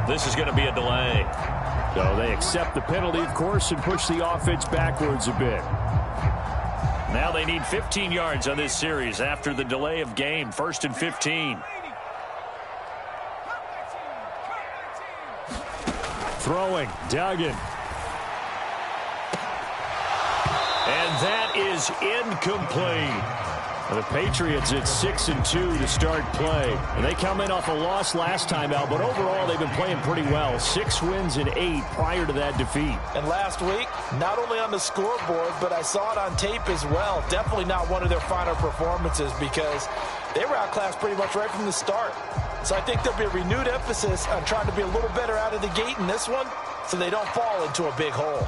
This is going to be a delay. So they accept the penalty, of course, and push the offense backwards a bit. Now they need 15 yards on this series after the delay of game. 1st and 15. Throwing, Duggan. And that is incomplete. The Patriots at 6-2 to start play. And they come in off a loss last time out, but overall they've been playing pretty well. 6 wins and 8 prior to that defeat. And last week, not only on the scoreboard, but I saw it on tape as well. Definitely not one of their finer performances because they were outclassed pretty much right from the start. So I think there'll be a renewed emphasis on trying to be a little better out of the gate in this one so they don't fall into a big hole.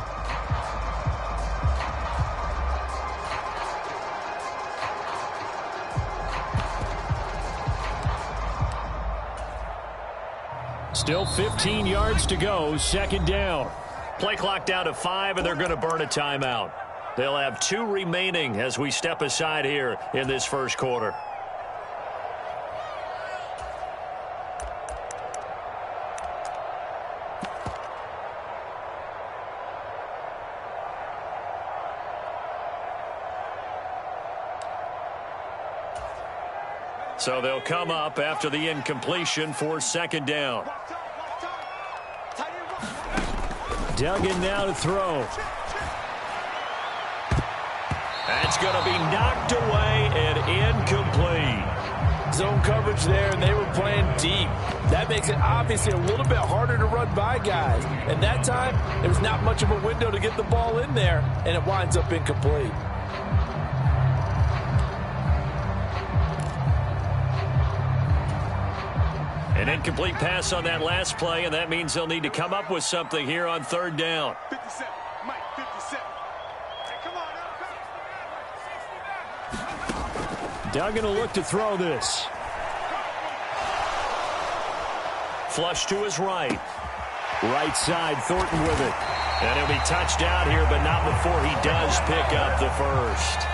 Still 15 yards to go, 2nd down. Play clock down to 5, and they're going to burn a timeout. They'll have 2 remaining as we step aside here in this first quarter. So they'll come up after the incompletion for 2nd down. Duggan now to throw. That's going to be knocked away and incomplete. Zone coverage there, and they were playing deep. That makes it obviously a little bit harder to run by guys. And that time, there was not much of a window to get the ball in there, and it winds up incomplete. An incomplete pass on that last play, and that means they'll need to come up with something here on 3rd down. 57, Mike, 57. Hey, come on now. Duggan will look to throw this. Flush to his right. Right side, Thornton with it. And he'll be touched out here, but not before he does pick up the first.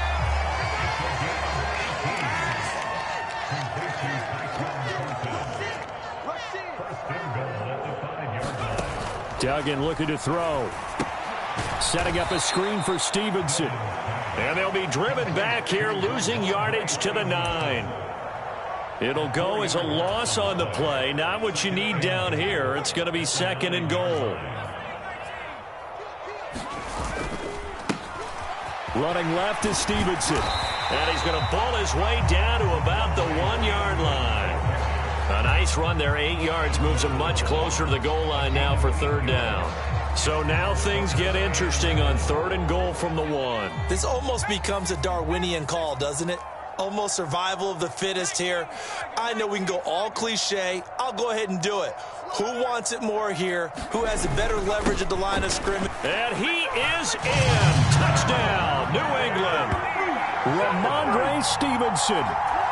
Duggan looking to throw. Setting up a screen for Stevenson. And they'll be driven back here, losing yardage to the 9. It'll go as a loss on the play. Not what you need down here. It's going to be 2nd and goal. Running left is Stevenson. And he's going to ball his way down to about the 1-yard line. A nice run there, 8 yards, moves him much closer to the goal line now for 3rd down. So now things get interesting on 3rd and goal from the 1. This almost becomes a Darwinian call, doesn't it? Almost survival of the fittest here. I know we can go all cliche. I'll go ahead and do it. Who wants it more here? Who has a better leverage at the line of scrimmage? And he is in. Touchdown, New England. Ramondre Stevenson.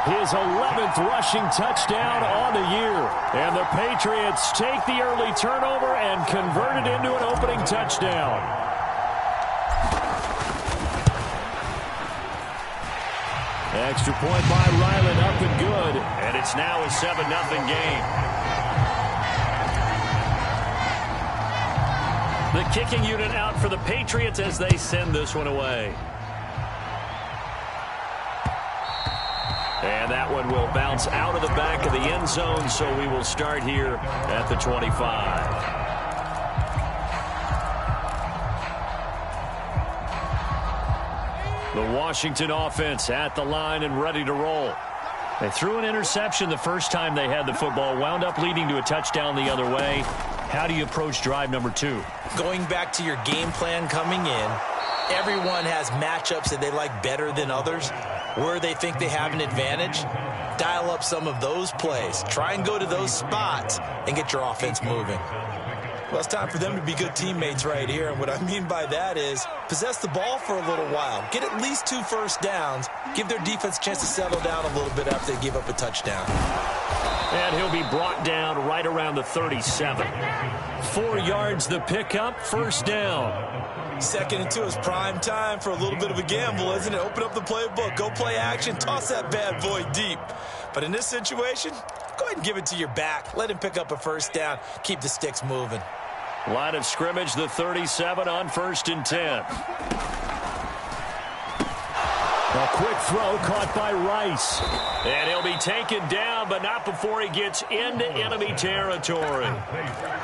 His 11th rushing touchdown on the year. And the Patriots take the early turnover and convert it into an opening touchdown. Extra point by Ryland, up and good. And it's now a 7-0 game. The kicking unit out for the Patriots as they send this one away. And that one will bounce out of the back of the end zone, so we will start here at the 25. The Washington offense at the line and ready to roll. They threw an interception the first time they had the football, wound up leading to a touchdown the other way. How do you approach drive number 2? Going back to your game plan coming in, everyone has matchups that they like better than others. Where they think they have an advantage, dial up some of those plays. Try and go to those spots and get your offense moving. Well, it's time for them to be good teammates right here. And what I mean by that is possess the ball for a little while. Get at least 2 first downs. Give their defense a chance to settle down a little bit after they give up a touchdown. And he'll be brought down right around the 37. 4 yards the pickup, 1st down. 2nd and 2 is prime time for a little bit of a gamble, isn't it? Open up the playbook, go play action, toss that bad boy deep. But in this situation, Go ahead and give it to your back. Let him pick up a first down. Keep the sticks moving. Line of scrimmage, the 37 on 1st and 10. A quick throw caught by Rice. And he'll be taken down, but not before he gets into enemy territory.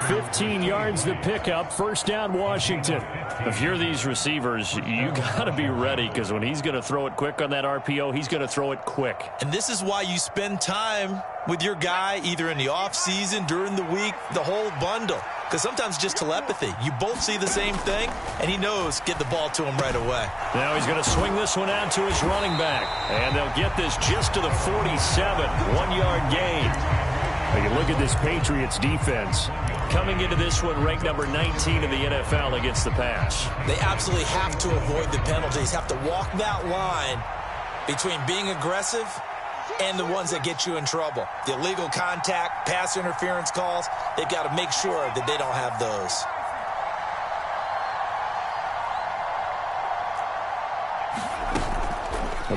15 yards the pickup. First down, Washington. If you're these receivers, you got to be ready, because when he's going to throw it quick on that RPO, he's going to throw it quick. And this is why you spend time with your guy either in the offseason, during the week, the whole bundle. Because sometimes just telepathy. You both see the same thing, and he knows get the ball to him right away. Now he's going to swing this one out to his running back. And they'll get this just to the 47. 1-yard gain. You look at this Patriots defense. Coming into this one, ranked number 19 in the NFL against the pass. They absolutely have to avoid the penalties, have to walk that line between being aggressive and the ones that get you in trouble. The illegal contact, pass interference calls, they've got to make sure that they don't have those.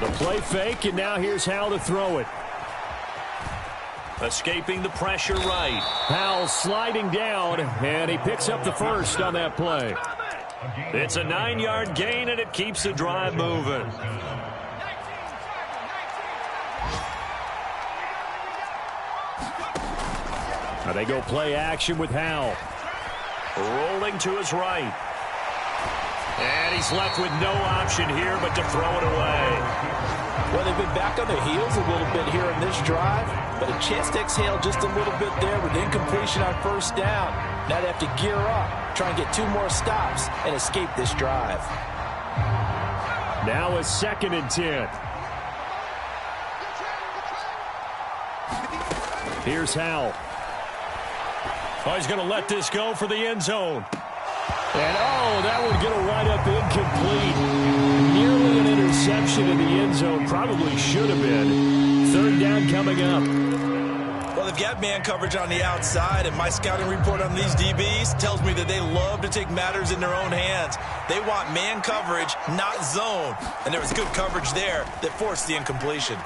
The play fake, and now here's Howell to throw it. Escaping the pressure right. Howell sliding down, and he picks up the first on that play. It's a 9-yard gain, and it keeps the drive moving. Now they go play action with Howell. Rolling to his right. And he's left with no option here but to throw it away. Well, they've been back on their heels a little bit here in this drive, but a chance to exhale just a little bit there with incompletion on first down. Now they have to gear up, try and get 2 more stops and escape this drive. Now a 2nd and 10. Here's Howell. Oh, he's going to let this go for the end zone. And, that would get a wind up incomplete. Nearly an interception in the end zone. Probably should have been. 3rd down coming up. Well, they've got man coverage on the outside, and my scouting report on these DBs tells me that they love to take matters in their own hands. They want man coverage, not zone. And there was good coverage there that forced the incompletion.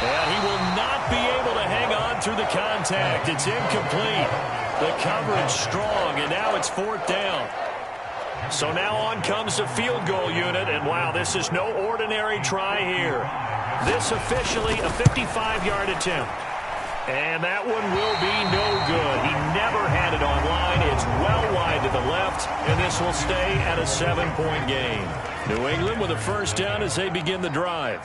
And he will not be able to hang on through the contact. It's incomplete. The coverage strong, and now it's 4th down. So now on comes the field goal unit, and wow, this is no ordinary try here. This officially a 55-yard attempt. And that one will be no good. He never had it online. It's well wide to the left, and this will stay at a 7-point game. New England with a first down as they begin the drive.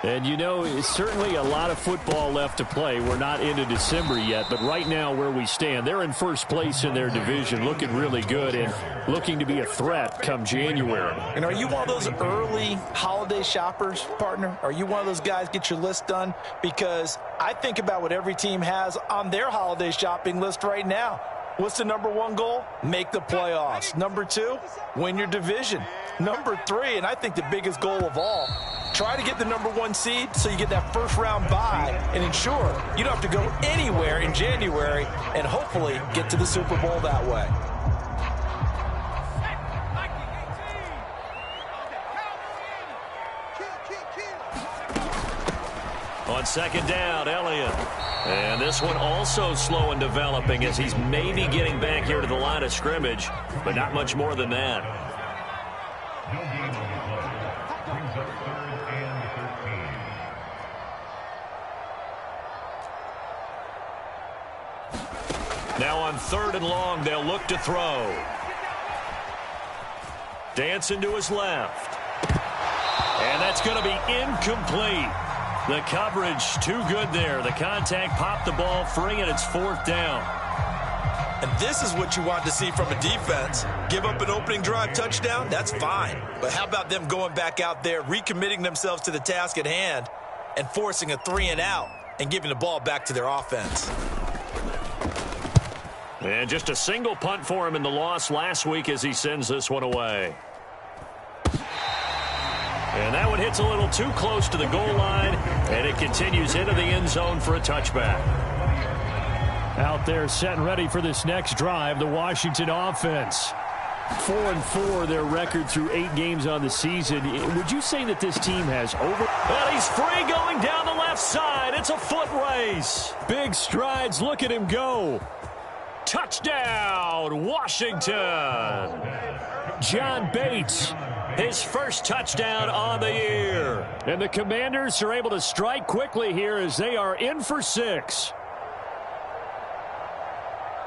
And, it's certainly a lot of football left to play. We're not into December yet, but right now where we stand, they're in first place in their division, looking really good and looking to be a threat come January. And are you one of those early holiday shoppers, partner? Are you one of those guys get your list done? Because I think about what every team has on their holiday shopping list right now. What's the number 1 goal? Make the playoffs. Number 2, win your division. Number 3, and I think the biggest goal of all, try to get the number 1 seed so you get that first-round bye and ensure you don't have to go anywhere in January and hopefully get to the Super Bowl that way. On 2nd down, Elliott. And this one also slow in developing as he's maybe getting back here to the line of scrimmage, but not much more than that. Now on 3rd and long, they'll look to throw. Dancing to his left. And that's going to be incomplete. The coverage too good there. The contact popped the ball free, and it's 4th down. And this is what you want to see from a defense. Give up an opening drive touchdown, that's fine. But how about them going back out there, recommitting themselves to the task at hand, and forcing a 3-and-out and giving the ball back to their offense. And just a single punt for him in the loss last week as he sends this one away. And that one hits a little too close to the goal line, and it continues into the end zone for a touchback. Out there set and ready for this next drive, the Washington offense. 4-4 their record through 8 games on the season. Would you say that this team has And he's free going down the left side. It's a foot race. Big strides. Look at him go. Touchdown, Washington. John Bates, his first touchdown on the year. And the Commanders are able to strike quickly here as they are in for 6.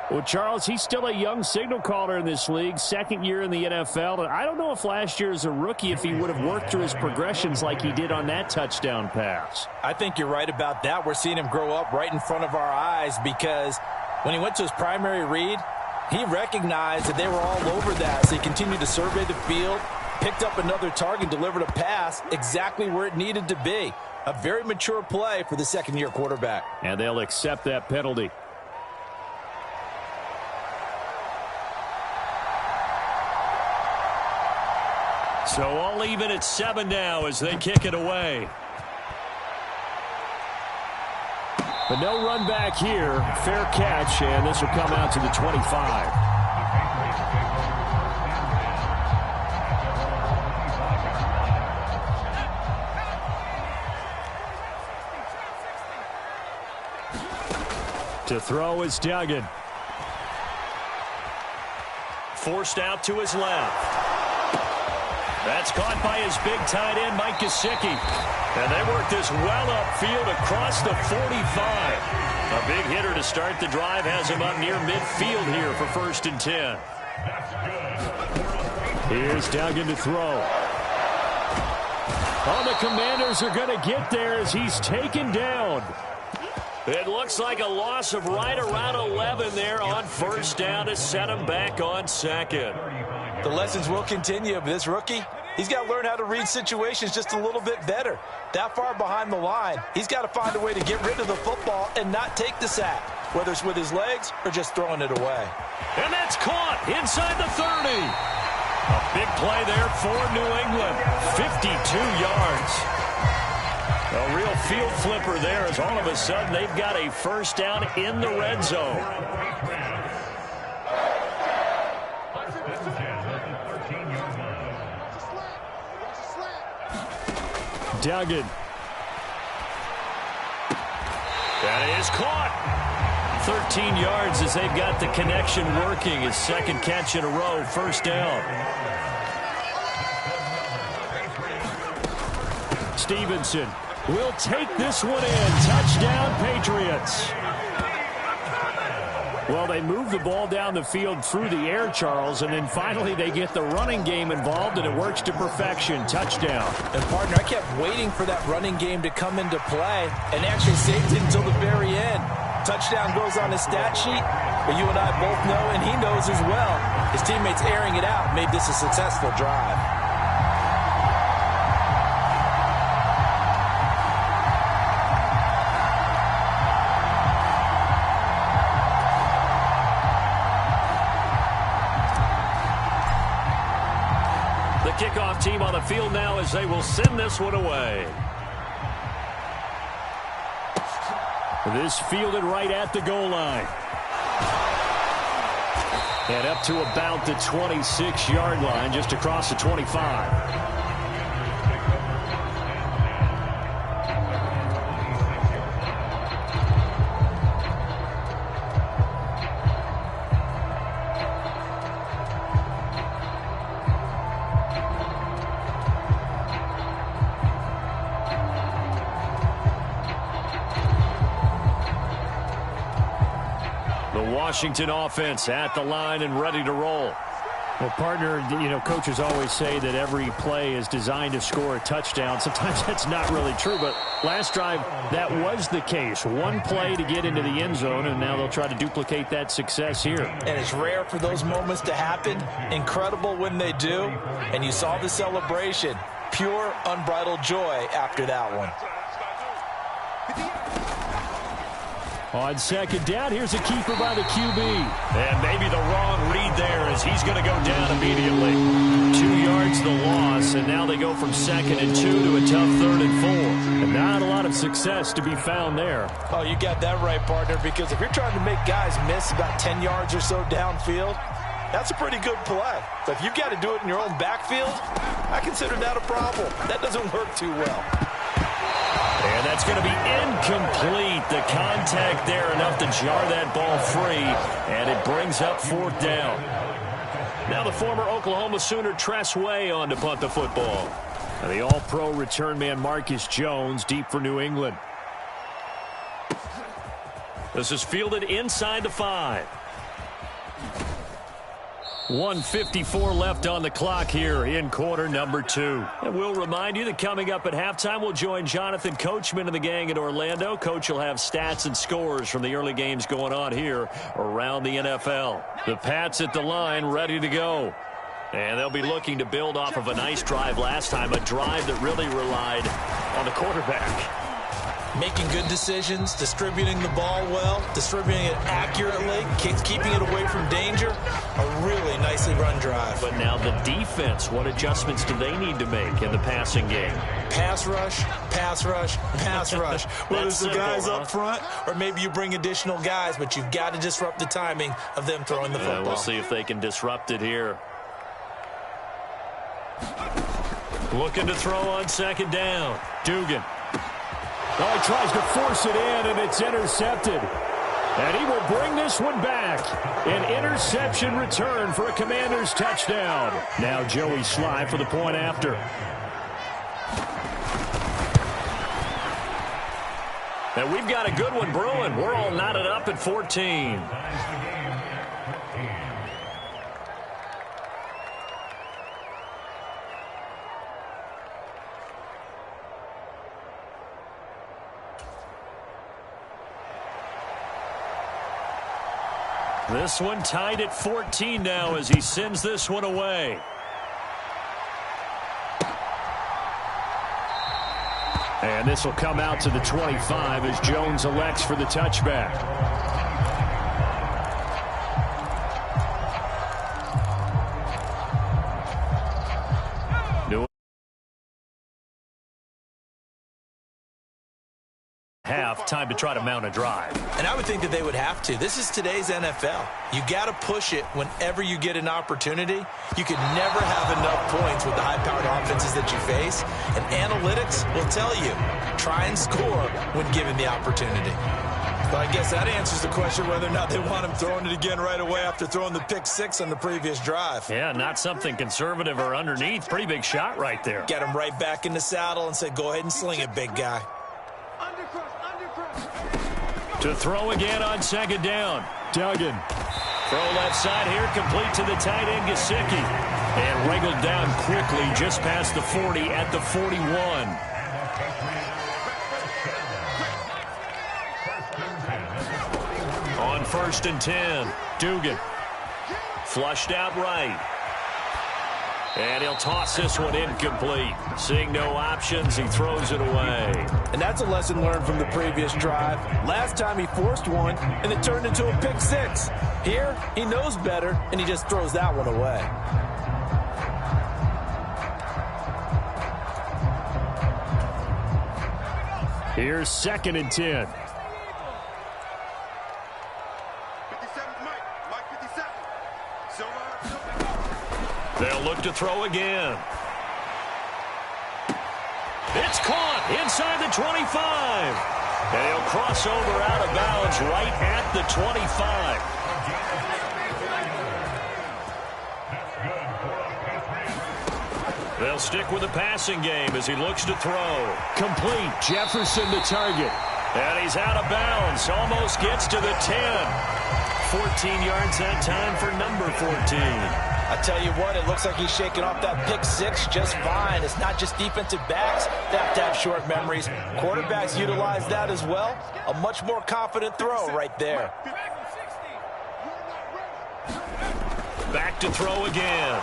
Well, Charles, he's still a young signal caller in this league, second year in the NFL. And I don't know if last year as a rookie, if he would have worked through his progressions like he did on that touchdown pass. I think you're right about that. We're seeing him grow up right in front of our eyes because when he went to his primary read, he recognized that they were all over that. So he continued to survey the field, picked up another target, delivered a pass exactly where it needed to be. A very mature play for the second-year quarterback. And they'll accept that penalty. So all even at 7 now as they kick it away. But no run back here. Fair catch, and this will come out to the 25. To throw is Duggan. Forced out to his left. That's caught by his big tight end, Mike Gesicki. And they work this well upfield across the 45. A big hitter to start the drive has him up near midfield here for 1st and 10. Here's Duggan to throw. Oh, the Commanders are going to get there as he's taken down. It looks like a loss of right around 11 there on 1st down to set him back on 2nd. The lessons will continue, but this rookie, he's got to learn how to read situations just a little bit better. That far behind the line, he's got to find a way to get rid of the football and not take the sack, whether it's with his legs or just throwing it away. And that's caught inside the 30. A big play there for New England. 52 yards. A real field flipper there as all of a sudden they've got a 1st down in the red zone. Duggan. That is caught. 13 yards as they've got the connection working. His 2nd catch in a row, 1st down. Stevenson will take this one in. Touchdown, Patriots. Well, they move the ball down the field through the air, Charles, and then finally they get the running game involved, and it works to perfection. Touchdown. And, partner, I kept waiting for that running game to come into play and actually saved it until the very end. Touchdown goes on his stat sheet, but you and I both know, and he knows as well, his teammates airing it out made this a successful drive. Kickoff team on the field now as they will send this one away. This fielded right at the goal line. And up to about the 26-yard line, just across the 25. Washington offense at the line and ready to roll. Well, partner, you know, coaches always say that every play is designed to score a touchdown. Sometimes that's not really true, but last drive, that was the case. One play to get into the end zone, and now they'll try to duplicate that success here. And it's rare for those moments to happen. Incredible when they do. And you saw the celebration. Pure, unbridled joy after that one. On 2nd down, here's a keeper by the QB. And maybe the wrong read there as he's going to go down immediately. 2 yards the loss, and now they go from 2nd and 2 to a tough 3rd and 4. And not a lot of success to be found there. Oh, you got that right, partner, because if you're trying to make guys miss about 10 yards or so downfield, That's a pretty good play. But if you've got to do it in your own backfield, I consider that a problem. That doesn't work too well. And that's going to be incomplete. The contact there enough to jar that ball free, and it brings up 4th down. Now the former Oklahoma Sooner Tress Way on to punt the football. And the all-pro return man Marcus Jones deep for New England. This is fielded inside the 5. 1:54 left on the clock here in quarter number 2. And we'll remind you that coming up at halftime, we'll join Jonathan Coachman and the gang in Orlando. Coach will have stats and scores from the early games going on here around the NFL. The Pats at the line ready to go. And they'll be looking to build off of a nice drive last time, a drive that really relied on the quarterback. Making good decisions, distributing the ball well, distributing it accurately, keeping it away from danger. A really nicely run drive. But now the defense, what adjustments do they need to make in the passing game? Pass rush, pass rush, pass rush. Whether it's the guys up front or maybe you bring additional guys, but you've got to disrupt the timing of them throwing the football. We'll see if they can disrupt it here. Looking to throw on 2nd down. Dugan. Oh, he tries to force it in, and it's intercepted. And he will bring this one back. An interception return for a Commanders touchdown. Now Joey Sly for the point after. And we've got a good one brewing. We're all knotted up at 14. This one tied at 14 now as he sends this one away. And this will come out to the 25 as Jones elects for the touchback. Time to try to mount a drive. And I would think that they would have to. This is today's NFL. You got to push it whenever you get an opportunity. You could never have enough points with the high-powered offenses that you face. And analytics will tell you, try and score when given the opportunity. But I guess that answers the question whether or not they want him throwing it again right away after throwing the pick 6 on the previous drive. Yeah, not something conservative or underneath. Pretty big shot right there. Get him right back in the saddle and say, go ahead and sling it, big guy. To throw again on 2nd down. Duggan. Throw left side here, complete to the tight end, Gesicki. And wriggled down quickly just past the 40 at the 41. On 1st and 10, Dugan. Flushed out right. And he'll toss this one incomplete. Seeing no options, he throws it away. And that's a lesson learned from the previous drive. Last time he forced one, and it turned into a pick 6. Here, he knows better, and he just throws that one away. Here's 2nd and 10. 57, Mike 57. They'll look to throw again. It's caught inside the 25. And he'll cross over out of bounds right at the 25. They'll stick with the passing game as he looks to throw. Complete. Jefferson the target. And he's out of bounds. Almost gets to the 10. 14 yards that time for number 14. I tell you what, it looks like he's shaking off that pick 6 just fine. It's not just defensive backs that have to have short memories. Quarterbacks utilize that as well. A much more confident throw right there. Back to throw again.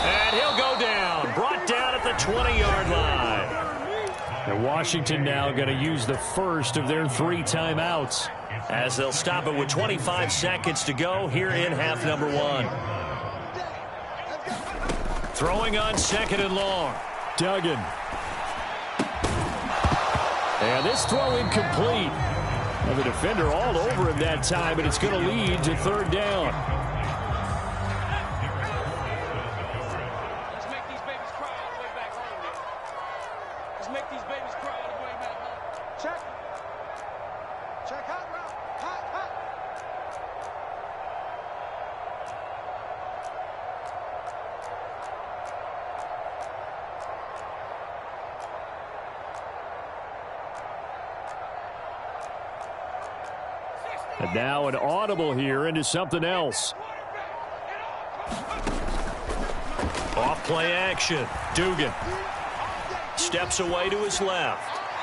And he'll go down. Brought down at the 20-yard line. And Washington now going to use the first of their 3 timeouts, as they'll stop it with 25 seconds to go here in half number 1. Throwing on 2nd and long. Duggan. And this throw incomplete. Well, the defender all over him that time, and it's going to lead to third down. Let's make these babies cry all the way back home, man. Let's make these babies cry all the way back home. Check. Check hot route. Hot, hot. And now an audible here into something else. Off play action. Dugan steps away to his left.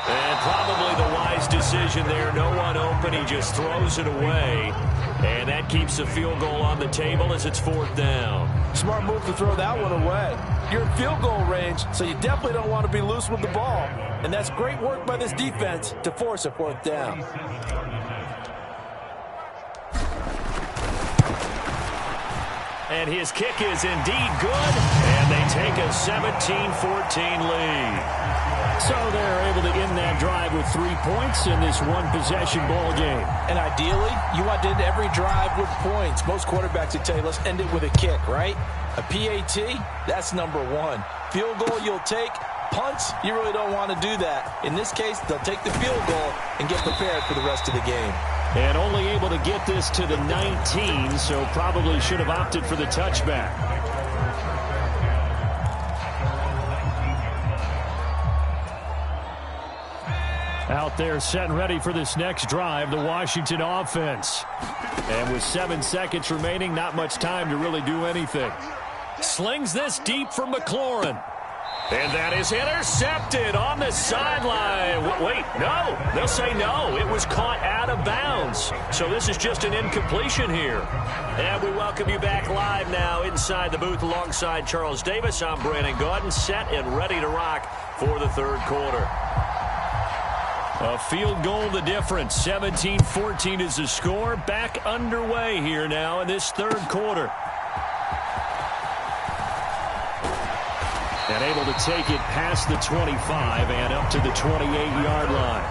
And probably the wise decision there. No one open. He just throws it away. And that keeps the field goal on the table as it's fourth down. Smart move to throw that one away. You're in field goal range, so you definitely don't want to be loose with the ball. And that's great work by this defense to force a fourth down. And his kick is indeed good. And they take a 17-14 lead. So they're able to end that drive with 3 points in this one-possession ball game. And ideally, you want to end every drive with points. Most quarterbacks would tell you, let's end it with a kick, right? A PAT, that's number one. Field goal you'll take. Punts, you really don't want to do that. In this case, they'll take the field goal and get prepared for the rest of the game. And only able to get this to the 19, so probably should have opted for the touchback. Out there set and ready for this next drive, the Washington offense. And with 7 seconds remaining, not much time to really do anything. Slings this deep for McLaurin. And that is intercepted on the sideline. Wait, no. They'll say no. It was caught out of bounds. So this is just an incompletion here. And we welcome you back live now inside the booth alongside Charles Davis. I'm Brandon Gaudin, set and ready to rock for the third quarter. A field goal the difference. 17-14 is the score. Back underway here now in this third quarter. And able to take it past the 25 and up to the 28-yard line.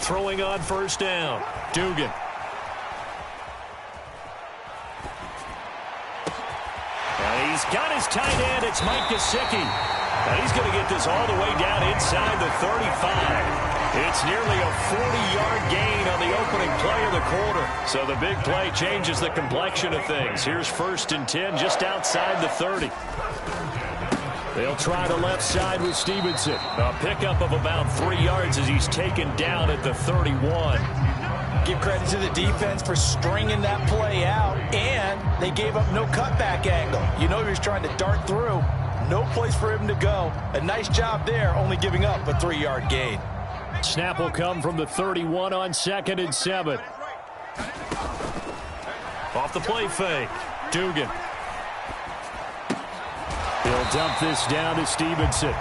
Throwing on first down. Dugan. He's got his tight end. It's Mike Gesicki. And he's going to get this all the way down inside the 35. It's nearly a 40-yard gain on the opening play of the quarter. So the big play changes the complexion of things. Here's 1st and 10 just outside the 30. They'll try the left side with Stevenson. A pickup of about 3 yards as he's taken down at the 31. Give credit to the defense for stringing that play out, and they gave up no cutback angle. You know he was trying to dart through. No place for him to go. A nice job there, only giving up a 3-yard gain. Snap will come from the 31 on 2nd and 7. Off the play fake. Dugan. He'll dump this down to Stevenson.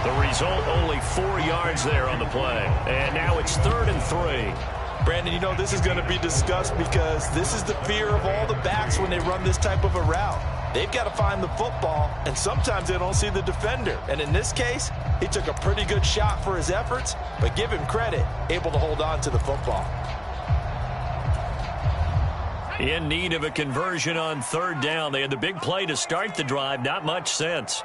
The result, only 4 yards there on the play. And now it's 3rd and 3. Brandon, you know this is going to be discussed because this is the fear of all the backs when they run this type of a route. They've got to find the football, and sometimes they don't see the defender. And in this case, he took a pretty good shot for his efforts, but give him credit, able to hold on to the football. In need of a conversion on 3rd down. They had the big play to start the drive. Not much sense.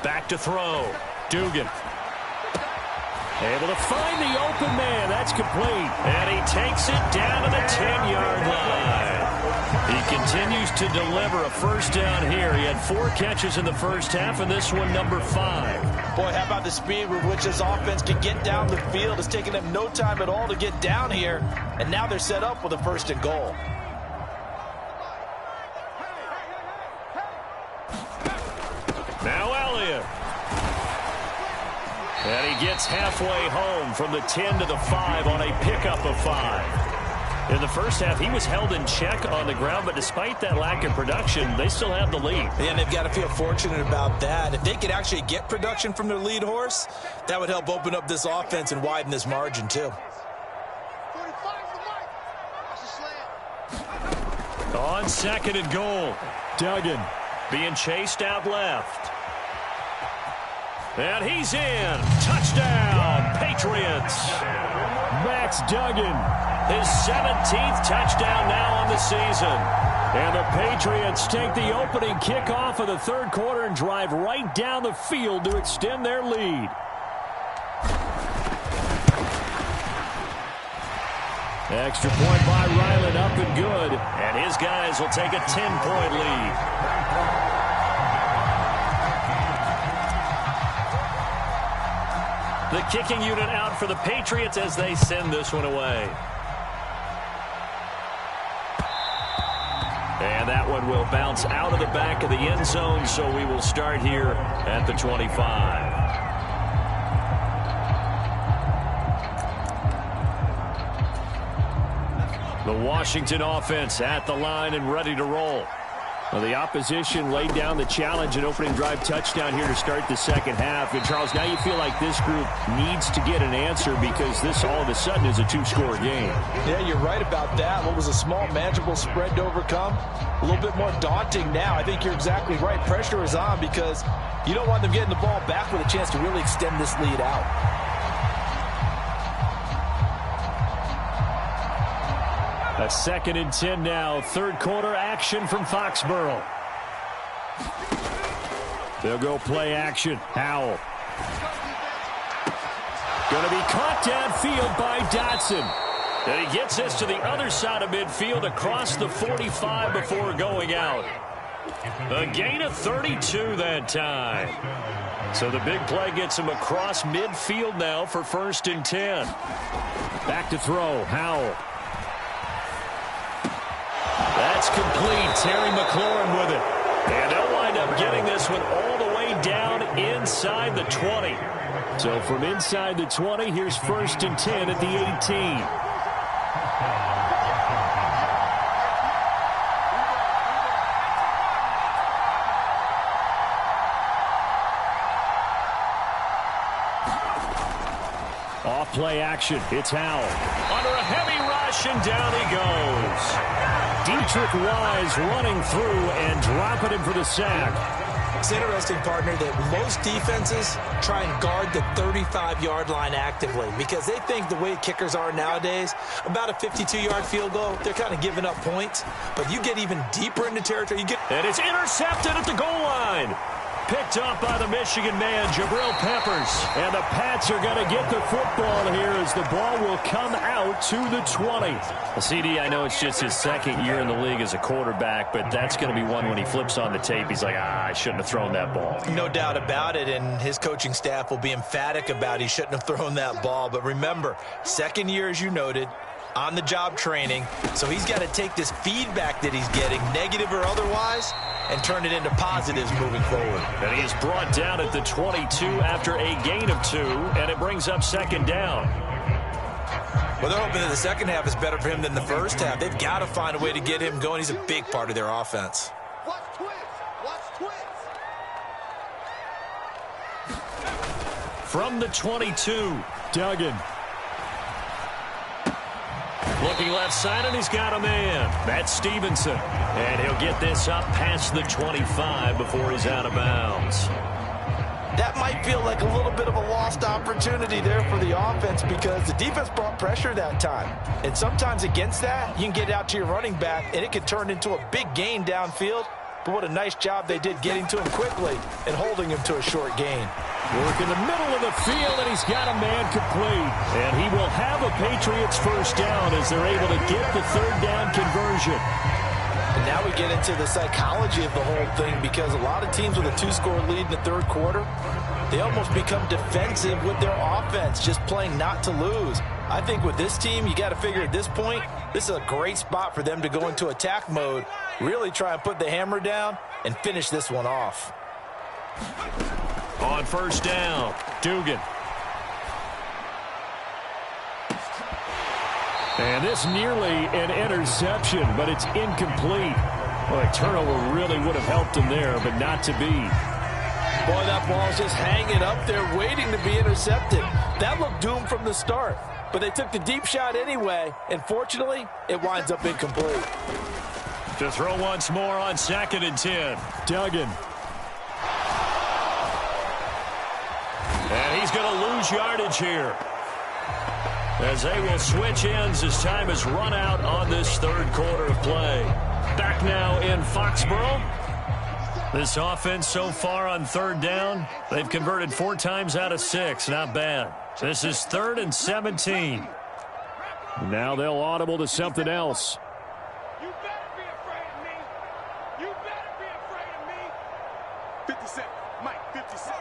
Back to throw. Dugan. Able to find the open man. That's complete. And he takes it down to the 10-yard line. He continues to deliver a first down here. He had 4 catches in the first half, and this one number 5. Boy, how about the speed with which this offense can get down the field? It's taken them no time at all to get down here, and now they're set up with a 1st and goal. Now Elliott. And he gets halfway home from the 10 to the 5 on a pickup of 5. In the first half, he was held in check on the ground, but despite that lack of production, they still have the lead. And they've got to feel fortunate about that. If they could actually get production from their lead horse, that would help open up this offense and widen this margin too. 45's the mark. That's a slam. On 2nd and goal, Duggan being chased out left. And he's in. Touchdown, Patriots. Max Duggan, his 17th touchdown now on the season. And the Patriots take the opening kickoff of the third quarter and drive right down the field to extend their lead. Extra point by Ryland, up and good. And his guys will take a 10-point lead. The kicking unit out for the Patriots as they send this one away. And that one will bounce out of the back of the end zone, so we will start here at the 25. The Washington offense at the line and ready to roll. Well, the opposition laid down the challenge and opening drive touchdown here to start the second half. And, Charles, now you feel like this group needs to get an answer because this all of a sudden is a two-score game. Yeah, you're right about that. What was a small, manageable spread to overcome, a little bit more daunting now. I think you're exactly right. Pressure is on because you don't want them getting the ball back with a chance to really extend this lead out. A 2nd and 10 now. Third quarter action from Foxborough. They'll go play action. Howell. Going to be caught downfield by Dotson. And he gets this to the other side of midfield across the 45 before going out. A gain of 32 that time. So the big play gets him across midfield now for 1st and 10. Back to throw. Howell. That's complete. Terry McLaurin with it. And they'll wind up getting this one all the way down inside the 20. So from inside the 20, here's 1st and 10 at the 18. Off play action. It's Howell. Under a heavy rush, and down he goes. Dietrich Wise running through and dropping him for the sack. It's interesting, partner, that most defenses try and guard the 35-yard line actively because they think the way kickers are nowadays, about a 52-yard field goal, they're kind of giving up points. But you get even deeper into territory. And it's intercepted at the goal line. Picked up by the Michigan man, Jabril Peppers. And the Pats are going to get the football here as the ball will come out to the 20. CD, I know it's just his 2nd year in the league as a quarterback, but that's going to be one when he flips on the tape. He's like, I shouldn't have thrown that ball. No doubt about it, and his coaching staff will be emphatic about he shouldn't have thrown that ball. But remember, 2nd year, as you noted, on-the-job training, so he's got to take this feedback that he's getting, negative or otherwise, and turn it into positives moving forward. And he is brought down at the 22 after a gain of 2, and it brings up 2nd down. Well, they're hoping that the second half is better for him than the first half. They've got to find a way to get him going. He's a big part of their offense. Watch twins. Watch twins. From the 22, Duggan. Looking left side, and he's got a man. That's Stevenson. And he'll get this up past the 25 before he's out of bounds. That might feel like a little bit of a lost opportunity there for the offense because the defense brought pressure that time. And sometimes against that, you can get out to your running back, and it could turn into a big gain downfield. But what a nice job they did getting to him quickly and holding him to a short gain. Work in the middle of the field, and he's got a man complete. And he will have a Patriots first down as they're able to get the 3rd down conversion. And now we get into the psychology of the whole thing because a lot of teams with a 2-score lead in the 3rd quarter, they almost become defensive with their offense, just playing not to lose. I think with this team, you got to figure at this point, this is a great spot for them to go into attack mode, really try and put the hammer down and finish this one off. On 1st down, Dugan. And this nearly an interception, but it's incomplete. Well, a turnover really would have helped him there, but not to be. Boy, that ball's just hanging up there waiting to be intercepted. That looked doomed from the start. But they took the deep shot anyway, and fortunately, it winds up incomplete. To throw once more on 2nd and 10. Duggan. And he's going to lose yardage here, as they will switch ends as time has run out on this third quarter of play. Back now in Foxborough. This offense so far on 3rd down, they've converted 4 times out of 6. Not bad. This is 3rd and 17. Now they'll audible to something else. You better be afraid of me. You better be afraid of me. 57. Mike, 57.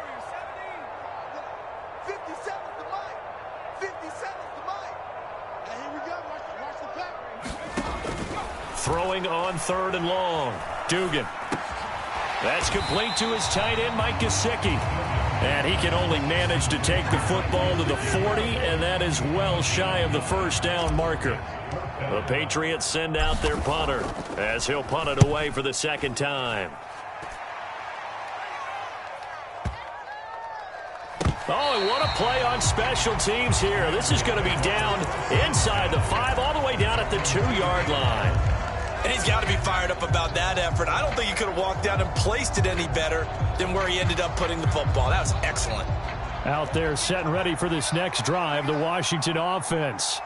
57's the Mike. 57's the Mike. Now here we go. Watch the play. Throwing on 3rd and long. Dugan. That's complete to his tight end, Mike Gesicki. And he can only manage to take the football to the 40, and that is well shy of the first down marker. The Patriots send out their punter as he'll punt it away for the 2nd time. Oh, and what a play on special teams here. This is going to be down inside the 5, all the way down at the 2-yard line. And he's got to be fired up about that effort. I don't think he could have walked down and placed it any better than where he ended up putting the football. That was excellent. Out there set and ready for this next drive, the Washington offense.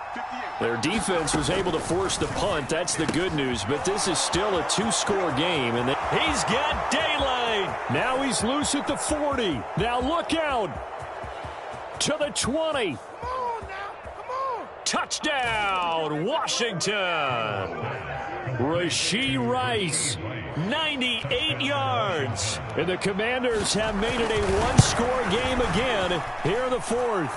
Their defense was able to force the punt. That's the good news, but this is still a 2-score game. And he's got daylight. Now he's loose at the 40. Now look out. To the 20. Come on now. Come on. Touchdown, Washington. Rashee Rice, 98 yards. And the Commanders have made it a 1-score game again here in the 4th.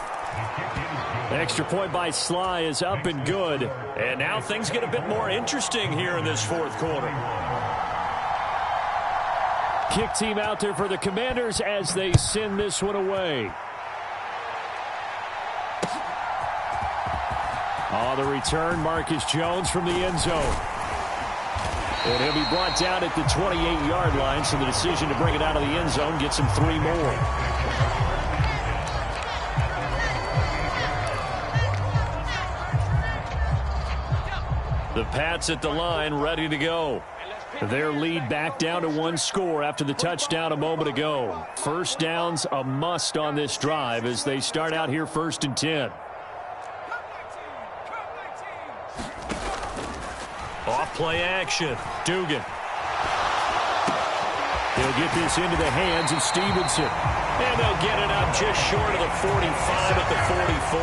Extra point by Sly is up and good. And now things get a bit more interesting here in this 4th quarter. Kick team out there for the Commanders as they send this one away. On the return, Marcus Jones from the end zone. And he'll be brought down at the 28-yard line, so the decision to bring it out of the end zone gets him 3 more. The Pats at the line, ready to go. Their lead back down to 1 score after the touchdown a moment ago. First down's a must on this drive as they start out here 1st and 10. Off play action. Dugan. He'll get this into the hands of Stevenson. And they'll get it up just short of the 45 at the 44.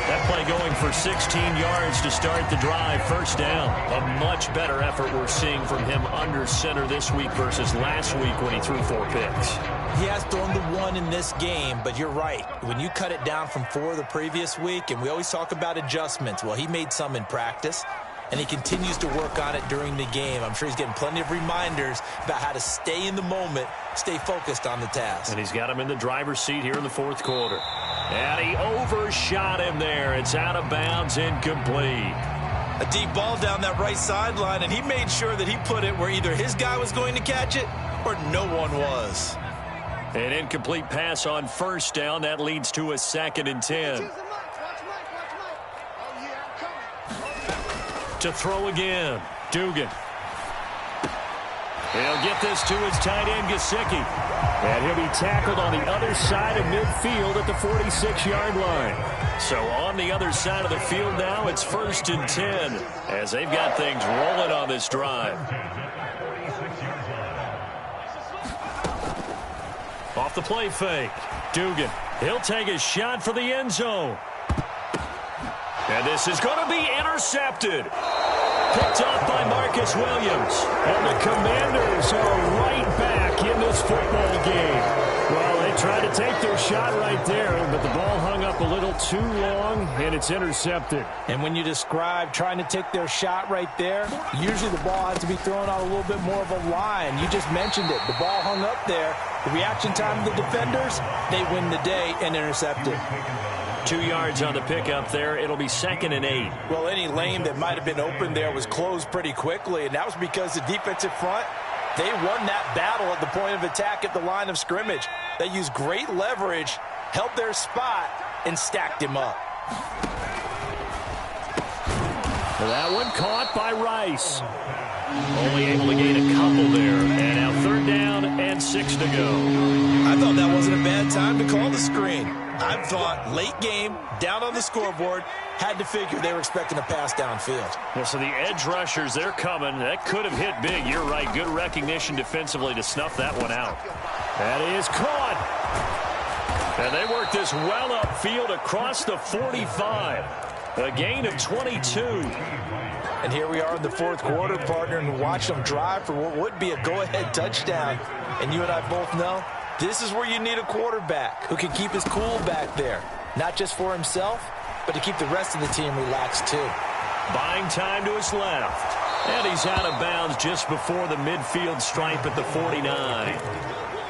That play going for 16 yards to start the drive. First down. A much better effort we're seeing from him under center this week versus last week when he threw 4 picks. He has thrown the 1 in this game, but you're right. When you cut it down from 4 the previous week, and we always talk about adjustments, well, he made some in practice, and he continues to work on it during the game. I'm sure he's getting plenty of reminders about how to stay in the moment, stay focused on the task. And he's got him in the driver's seat here in the 4th quarter. And he overshot him there. It's out of bounds, incomplete. A deep ball down that right sideline, and he made sure that he put it where either his guy was going to catch it or no one was. An incomplete pass on first down. That leads to a 2nd and 10. To throw again. Dugan. He'll get this to his tight end, Gesicki. And he'll be tackled on the other side of midfield at the 46-yard line. So on the other side of the field now, it's 1st and 10 as they've got things rolling on this drive. Off the play fake. Dugan. He'll take a shot for the end zone. And this is going to be intercepted. Picked off by Marcus Williams. And the Commanders are right back in this football game. Well, they tried to take their shot right there, but the ball hung up a little too long, and it's intercepted. And when you describe trying to take their shot right there, usually the ball has to be thrown out a little bit more of a line. You just mentioned it. The ball hung up there. The reaction time of the defenders, they win the day and intercept it. 2 yards on the pickup there. It'll be 2nd and 8. Well, any lane that might have been open there was closed pretty quickly, and that was because the defensive front, they won that battle at the point of attack at the line of scrimmage. They used great leverage, held their spot, and stacked him up. That one caught by Rice. Only able to gain a couple there. And now 3rd down and 6 to go. I thought that wasn't a bad time to call the screen. I thought late game, down on the scoreboard, had to figure they were expecting a pass downfield. Well, so the edge rushers, they're coming. That could have hit big. You're right. Good recognition defensively to snuff that one out. That is caught. And they work this well upfield across the 45. A gain of 22. And here we are in the 4th quarter, partner, and watch them drive for what would be a go-ahead touchdown. And you and I both know this is where you need a quarterback who can keep his cool back there. Not just for himself, but to keep the rest of the team relaxed too. Buying time to his left. And he's out of bounds just before the midfield stripe at the 49.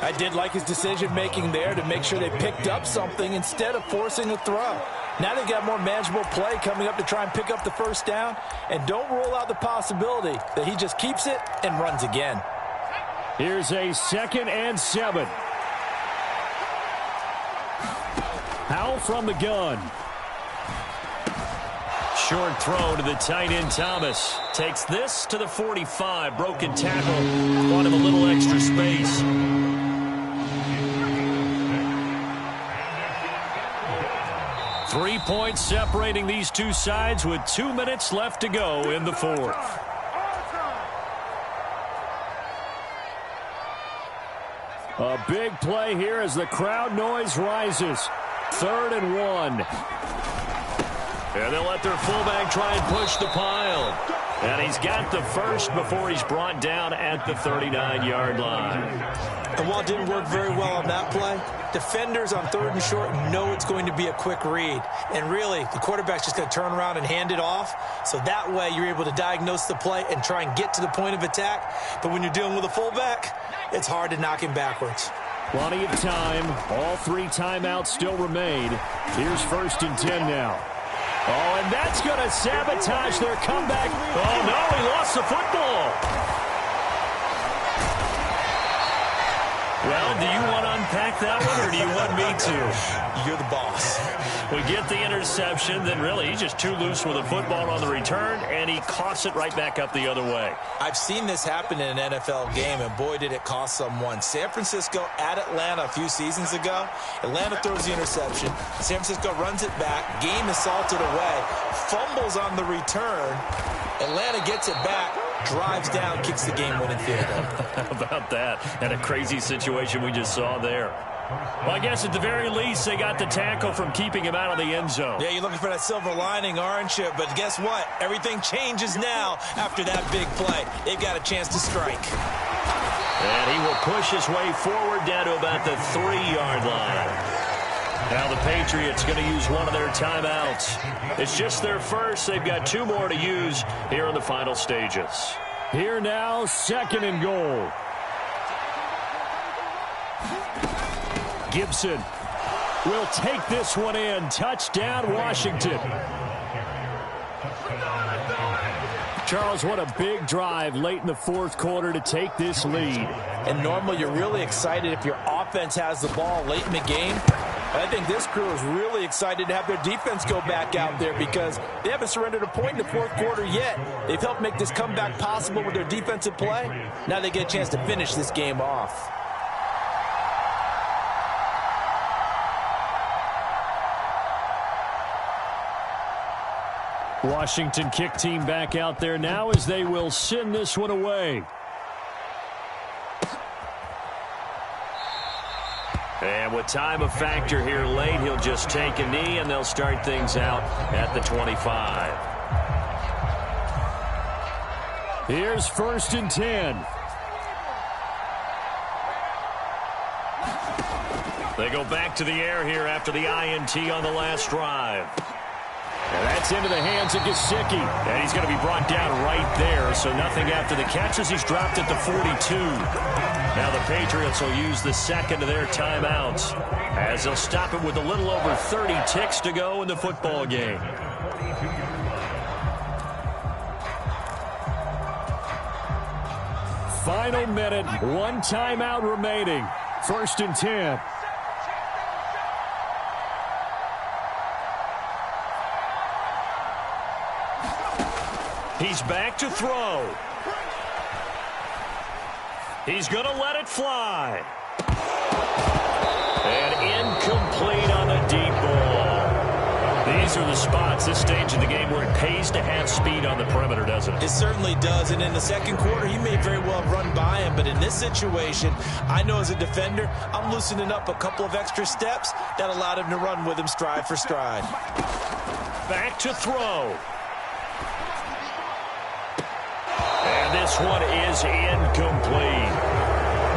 I did like his decision-making there to make sure they picked up something instead of forcing a throw. Now they've got more manageable play coming up to try and pick up the 1st down. And don't rule out the possibility that he just keeps it and runs again. Here's a 2nd and 7. Howell from the gun. Short throw to the tight end Thomas. Takes this to the 45. Broken tackle. Want him a little extra space. Three points separating these two sides with 2 minutes left to go in the 4th. A big play here as the crowd noise rises. 3rd and 1. And they'll let their fullback try and push the pile. And he's got the first before he's brought down at the 39-yard line. And while it didn't work very well on that play, defenders on 3rd and short know it's going to be a quick read. And really, the quarterback's just going to turn around and hand it off. So that way, you're able to diagnose the play and try and get to the point of attack. But when you're dealing with a fullback, it's hard to knock him backwards. Plenty of time. All 3 timeouts still remain. Here's 1st and 10 now. Oh, and that's going to sabotage their comeback. Oh, no, he lost the football. Well, do you want to unpack that one, or do you want me to? You're the boss. We get the interception, then really he's just too loose with the football on the return, and he coughs it right back up the other way. I've seen this happen in an NFL game, and boy, did it cost someone. San Francisco at Atlanta a few seasons ago. Atlanta throws the interception. San Francisco runs it back. Game is salted away. Fumbles on the return. Atlanta gets it back. Drives down, kicks the game-winning field goal. How about that? And a crazy situation we just saw there. Well, I guess at the very least, they got the tackle from keeping him out of the end zone. Yeah, you're looking for that silver lining, aren't you? But guess what? Everything changes now after that big play. They've got a chance to strike. And he will push his way forward down to about the 3-yard line. Now the Patriots going to use one of their timeouts. It's just their first. They've got 2 more to use here in the final stages. Here now, 2nd and goal. Gibson will take this one in. Touchdown, Washington. Charles, what a big drive late in the 4th quarter to take this lead. And normally you're really excited if your offense has the ball late in the game. I think this crew is really excited to have their defense go back out there because they haven't surrendered a point in the 4th quarter yet. They've helped make this comeback possible with their defensive play. Now they get a chance to finish this game off. Washington kick team back out there now as they will send this one away. And with time a factor here late, he'll just take a knee, and they'll start things out at the 25. Here's 1st and 10. They go back to the air here after the INT on the last drive. And that's into the hands of Gesicki. And he's going to be brought down right there, so nothing after the catches. He's dropped at the 42. Now the Patriots will use the second of their timeouts as they'll stop it with a little over 30 ticks to go in the football game. Final minute, one timeout remaining. 1st and 10. He's back to throw. He's going to let it fly. And incomplete on the deep ball. These are the spots, this stage of the game, where it pays to have speed on the perimeter, doesn't it? It certainly does, and in the second quarter, he may very well have run by him, but in this situation, I know as a defender, I'm loosening up a couple of extra steps that allowed him to run with him stride for stride. Back to throw. And this one is incomplete.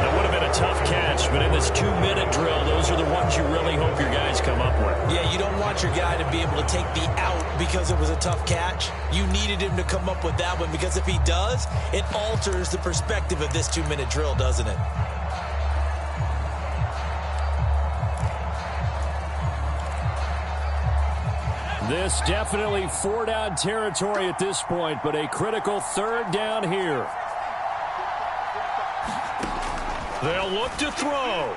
That would have been a tough catch, but in this 2-minute drill, those are the ones you really hope your guys come up with. Yeah, you don't want your guy to be able to take the out because it was a tough catch. You needed him to come up with that one, because if he does, it alters the perspective of this 2-minute drill, doesn't it? This definitely 4-down territory at this point, but a critical 3rd down here. They'll look to throw.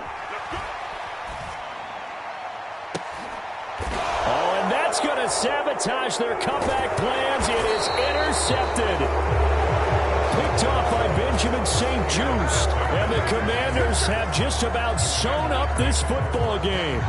Oh, and that's going to sabotage their comeback plans. It is intercepted. Picked off by Benjamin St. Juste. And the Commanders have just about sewn up this football game.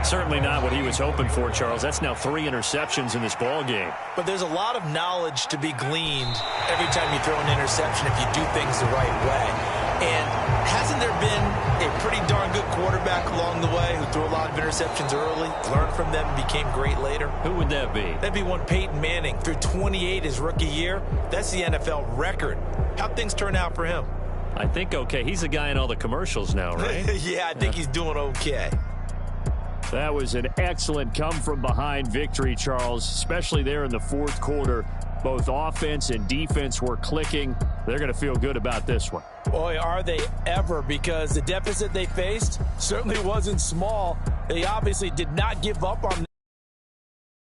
Certainly not what he was hoping for, Charles. That's now 3 interceptions in this ball game. But there's a lot of knowledge to be gleaned every time you throw an interception if you do things the right way. And hasn't there been a pretty darn good quarterback along the way who threw a lot of interceptions early, learned from them, and became great later? Who would that be? That'd be one Peyton Manning. Threw 28 his rookie year. That's the NFL record. How'd things turn out for him? I think okay. He's the guy in all the commercials now, right? Yeah, I think he's doing okay. That was an excellent come-from-behind victory, Charles, especially there in the 4th quarter. Both offense and defense were clicking. They're going to feel good about this one. Boy, are they ever, because the deficit they faced certainly wasn't small. They obviously did not give up on